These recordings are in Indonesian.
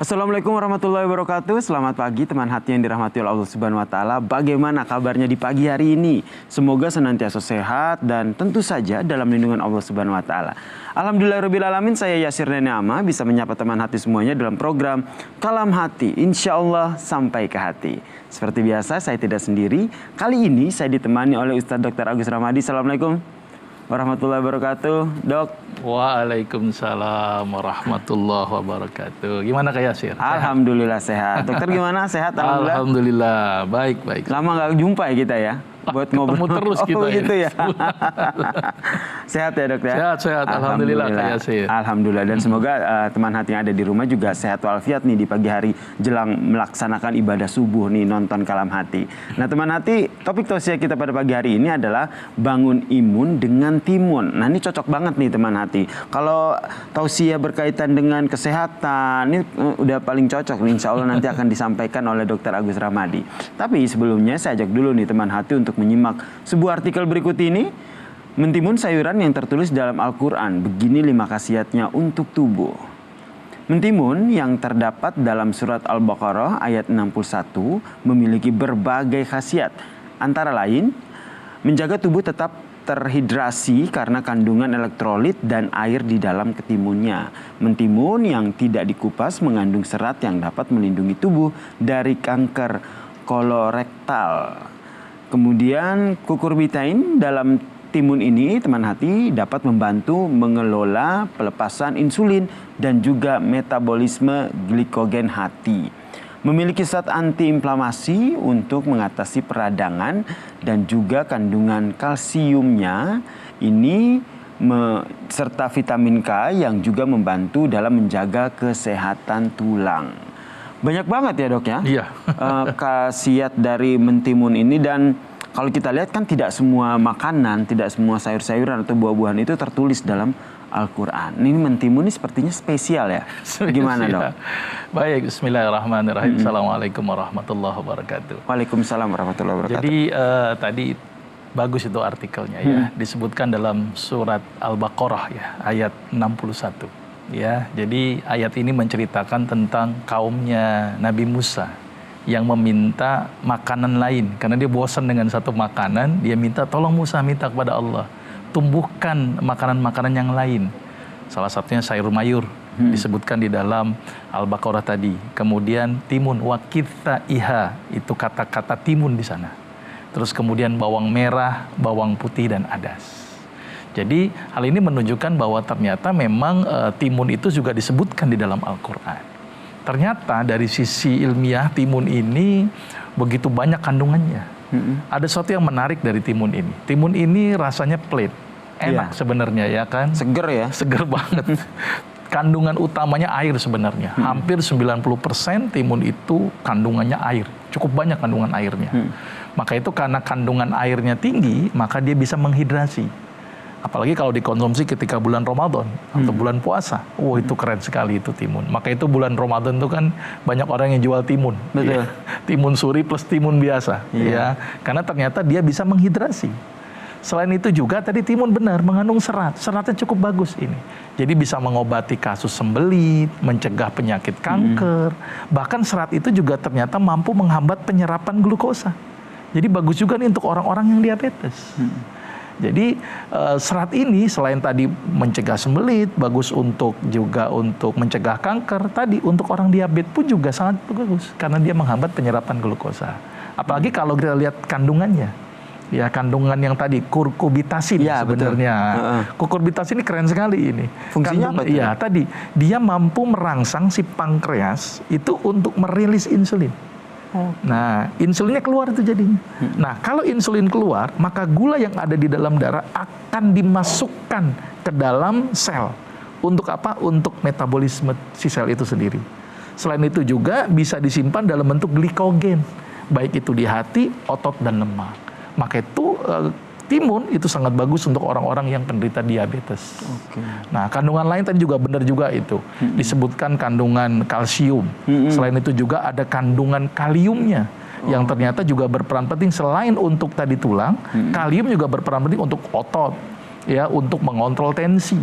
Assalamualaikum warahmatullahi wabarakatuh. Selamat pagi teman hati yang dirahmati oleh Allah Subhanahu wa taala. Bagaimana kabarnya di pagi hari ini? Semoga senantiasa sehat dan tentu saja dalam lindungan Allah Subhanahu wa taala. Alhamdulillahirabbil alamin, saya Yasir Neneama bisa menyapa teman hati semuanya dalam program Kalam Hati. Insya Allah sampai ke hati. Seperti biasa saya tidak sendiri. Kali ini saya ditemani oleh Ustadz Dr. Agus Ramadi. Assalamualaikum warahmatullahi wabarakatuh, Dok. Waalaikumsalam warahmatullahi wabarakatuh. Gimana Kak Yasir? Alhamdulillah sehat. Dokter gimana? Sehat? Alhamdulillah. Alhamdulillah, baik. Lama nggak jumpa ya kita ya? Buat ngobrol terus kita oh, ya. gitu ya. Sehat ya Dok ya? Sehat. Alhamdulillah Kak Yasir. Alhamdulillah, dan semoga teman hati yang ada di rumah juga sehat walafiat nih di pagi hari jelang melaksanakan ibadah subuh nih, nonton Kalam Hati. Nah teman hati, topik tausiah kita pada pagi hari ini adalah bangun imun dengan timun. Nah ini cocok banget nih teman hati. Kalau tausiah berkaitan dengan kesehatan, ini udah paling cocok nih, insya Allah nanti akan disampaikan oleh Dr. Agus Ramadi. Tapi sebelumnya saya ajak dulu nih teman hati untuk menyimak sebuah artikel berikut ini. Mentimun sayuran yang tertulis dalam Al-Quran. Begini 5 khasiatnya untuk tubuh. Mentimun yang terdapat dalam surat Al-Baqarah ayat 61 memiliki berbagai khasiat. Antara lain, menjaga tubuh tetap terhidrasi karena kandungan elektrolit dan air di dalam ketimunnya. Mentimun yang tidak dikupas mengandung serat yang dapat melindungi tubuh dari kanker kolorektal. Kemudian kukurbitain dalam timun ini teman hati dapat membantu mengelola pelepasan insulin dan juga metabolisme glikogen hati. Memiliki zat antiinflamasi untuk mengatasi peradangan dan juga kandungan kalsiumnya ini serta vitamin K yang juga membantu dalam menjaga kesehatan tulang. Banyak banget ya Dok ya? Iya. Khasiat dari mentimun ini, dan kalau kita lihat kan tidak semua makanan, tidak semua sayur-sayuran atau buah-buahan itu tertulis dalam Al-Quran. Ini mentimun ini sepertinya spesial ya? Gimana Dok? Baik, bismillahirrahmanirrahim. Assalamualaikum warahmatullahi wabarakatuh. Waalaikumsalam warahmatullahi wabarakatuh. Jadi tadi bagus itu artikelnya ya. Disebutkan dalam surat Al-Baqarah ya, ayat 61. Ya, jadi ayat ini menceritakan tentang kaumnya Nabi Musa yang meminta makanan lain karena dia bosan dengan satu makanan. Dia minta, tolong Musa minta kepada Allah, tumbuhkan makanan-makanan yang lain. Salah satunya sayur mayur disebutkan di dalam Al-Baqarah tadi. Kemudian timun, wakitha iha, itu kata-kata timun di sana. Terus kemudian bawang merah, bawang putih dan adas. Jadi hal ini menunjukkan bahwa ternyata memang timun itu juga disebutkan di dalam Al-Quran. Ternyata dari sisi ilmiah timun ini begitu banyak kandungannya. Ada sesuatu yang menarik dari timun ini. Timun ini rasanya plain, enak sebenarnya ya kan. Seger ya? Seger banget. Kandungan utamanya air sebenarnya. Hampir 90% timun itu kandungannya air. Cukup banyak kandungan airnya. Maka itu karena kandungan airnya tinggi, maka dia bisa menghidrasi. Apalagi kalau dikonsumsi ketika bulan Ramadan atau bulan puasa. Itu keren sekali itu timun. Maka itu bulan Ramadan itu kan banyak orang yang jual timun. Betul. Ya. Timun suri plus timun biasa. Ya. Karena ternyata dia bisa menghidrasi. Selain itu juga tadi timun benar mengandung serat. Seratnya cukup bagus ini. Jadi bisa mengobati kasus sembelit, mencegah penyakit kanker. Bahkan serat itu juga ternyata mampu menghambat penyerapan glukosa. Jadi bagus juga nih untuk orang-orang yang diabetes. Jadi serat ini selain tadi mencegah sembelit, bagus juga untuk mencegah kanker. Tadi untuk orang diabetes pun juga sangat bagus karena dia menghambat penyerapan glukosa. Apalagi kalau kita lihat kandungannya, ya kandungan yang tadi kukurbitasin ya, sebenarnya. Kukurbitasin ini keren sekali ini. Fungsinya apa? Iya tadi dia mampu merangsang si pankreas itu untuk merilis insulin. Nah, insulinnya keluar itu jadinya. Nah, kalau insulin keluar, maka gula yang ada di dalam darah akan dimasukkan ke dalam sel. Untuk apa? Untuk metabolisme si sel itu sendiri. Selain itu juga bisa disimpan dalam bentuk glikogen, baik itu di hati, otot, dan lemak. Maka itu timun itu sangat bagus untuk orang-orang yang penderita diabetes. Nah, kandungan lain tadi juga benar juga itu. Disebutkan kandungan kalsium. Selain itu juga ada kandungan kaliumnya yang ternyata juga berperan penting selain untuk tadi tulang, kalium juga berperan penting untuk otot, ya, untuk mengontrol tensi.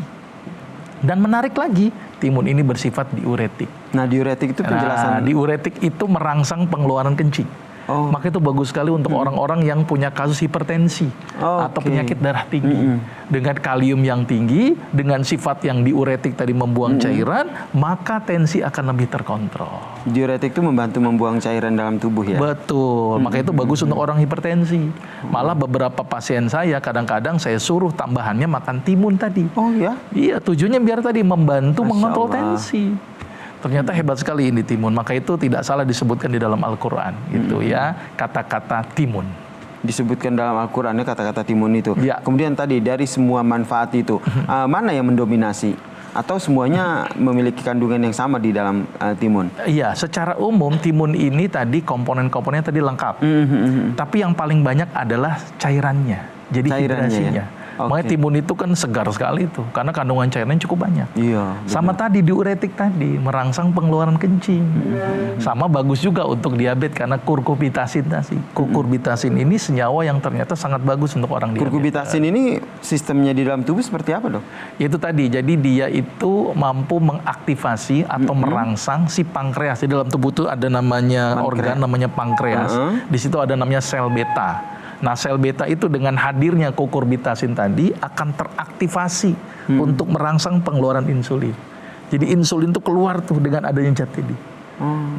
Dan menarik lagi, Timun ini bersifat diuretik. Nah, diuretik itu penjelasan. Nah, diuretik itu merangsang pengeluaran kencing. Oh. Maka itu bagus sekali untuk orang-orang yang punya kasus hipertensi atau penyakit darah tinggi. Dengan kalium yang tinggi, dengan sifat yang diuretik tadi membuang cairan, maka tensi akan lebih terkontrol. Diuretik itu membantu membuang cairan dalam tubuh ya? Betul, maka itu bagus untuk orang hipertensi. Malah beberapa pasien saya kadang-kadang saya suruh tambahannya makan timun tadi. Oh ya? Iya, tujuannya biar tadi membantu Masya mengontrol Allah. tensi. Ternyata hebat sekali ini timun, maka itu tidak salah disebutkan di dalam Al-Quran. Itu ya, kata-kata timun. Disebutkan dalam Al-Quran ya kata-kata timun itu. Ya. Kemudian tadi dari semua manfaat itu, mana yang mendominasi? Atau semuanya memiliki kandungan yang sama di dalam timun? Iya, secara umum timun ini tadi komponen-komponennya tadi lengkap. Tapi yang paling banyak adalah cairannya. Jadi Cairannya hidrasinya. ya? Makanya Oke. timun itu kan segar sekali tuh, karena kandungan cairannya cukup banyak. Iya. Sama tadi diuretik tadi, merangsang pengeluaran kencing. Sama bagus juga untuk diabetes karena kurbitasin tadi. Kurbitasin ini senyawa yang ternyata sangat bagus untuk orang diabetes. Kurbitasin ini sistemnya di dalam tubuh seperti apa, Dok? Itu tadi, jadi dia itu mampu mengaktifasi atau merangsang si pankreas. Di dalam tubuh itu ada namanya organ namanya pankreas. Di situ ada namanya sel beta. Nah, sel beta itu dengan hadirnya kukurbitasin tadi akan teraktivasi untuk merangsang pengeluaran insulin. Jadi insulin itu keluar tuh dengan adanya zat ini.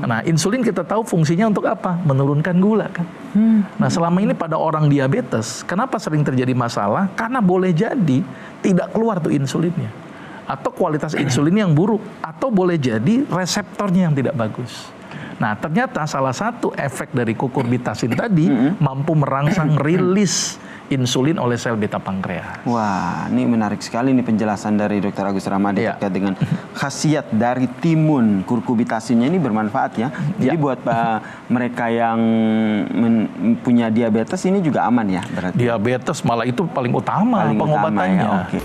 Nah, insulin kita tahu fungsinya untuk apa? Menurunkan gula kan. Nah, selama ini pada orang diabetes, kenapa sering terjadi masalah? Karena boleh jadi tidak keluar tuh insulinnya. Atau kualitas insulin yang buruk. Atau boleh jadi reseptornya yang tidak bagus. Nah, ternyata salah satu efek dari kukurbitasin tadi mampu merangsang rilis insulin oleh sel beta pankreas. Wah, ini menarik sekali nih penjelasan dari Dr. Agus Ramadi Iya. terkait dengan khasiat dari timun. Kurbitasinnya ini bermanfaat ya. Jadi buat mereka yang punya diabetes ini juga aman ya berarti. Diabetes malah itu paling utama Paling utama pengobatannya. ya. Oke.